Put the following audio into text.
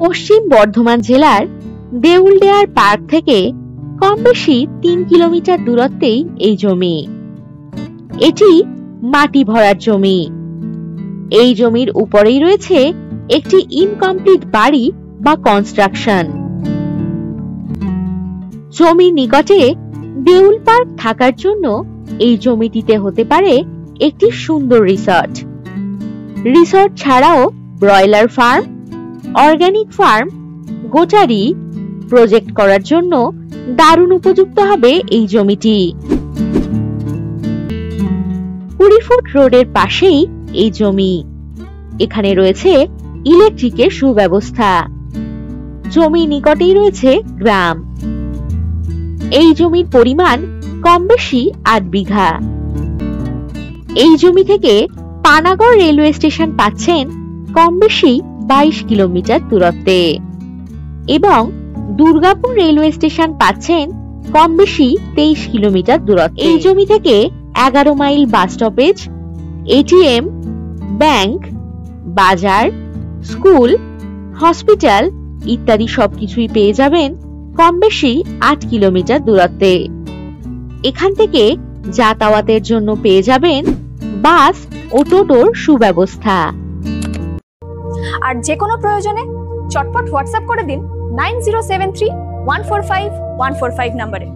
পশ্চিম বর্ধমান জেলার দেউলদেয়ার পার্ক থেকে কম বেশি ৩ কিলোমিটার দূরত্বেই এই জমি। এটি মাটি ভরার জমি। এই জমির উপরেই রয়েছে একটি ইনকমপ্লিট বাড়ি বা কনস্ট্রাকশন। জমির নিকটে দেউল পার্ক থাকার জন্য এই জমিটিতে হতে পারে একটি সুন্দর রিসর্ট। রিসর্ট ছাড়াও ব্রয়লার ফার্ম, অর্গানিক ফার্ম, গোটারি প্রজেক্ট করার জন্য দারুণ উপযুক্ত হবে এই জমিটি। ২০ ফুট রোডের পাশেই এই জমি। এখানে রয়েছে ইলেকট্রিকের সুব্যবস্থা। জমির নিকটেই রয়েছে গ্রাম। এই জমির পরিমাণ কম বেশি ৮ বিঘা। এই জমি থেকে পানাগড় রেলওয়ে স্টেশন পাচ্ছেন কম বেশি ২২ কিলোমিটার দূরত্বে এবং দুর্গাপুর রেলওয়ে স্টেশন পাচ্ছেন কম বেশি ২৩ কিলোমিটার দূরত্বে। এই জমি থেকে ১১ mile bus stoppage, ATM, bank, বাজার, স্কুল, হসপিটাল ইত্যাদি সবকিছুই পেয়ে যাবেন কম বেশি ৮ কিলোমিটার দূরত্বে। এখান থেকে যাতায়াতের জন্য পেয়ে যাবেন বাস ও টোটোর সুব্যবস্থা। আর যে কোনো প্রয়োজনে চটপট হোয়াটসঅ্যাপ করে দিন 9073145145 নম্বরে।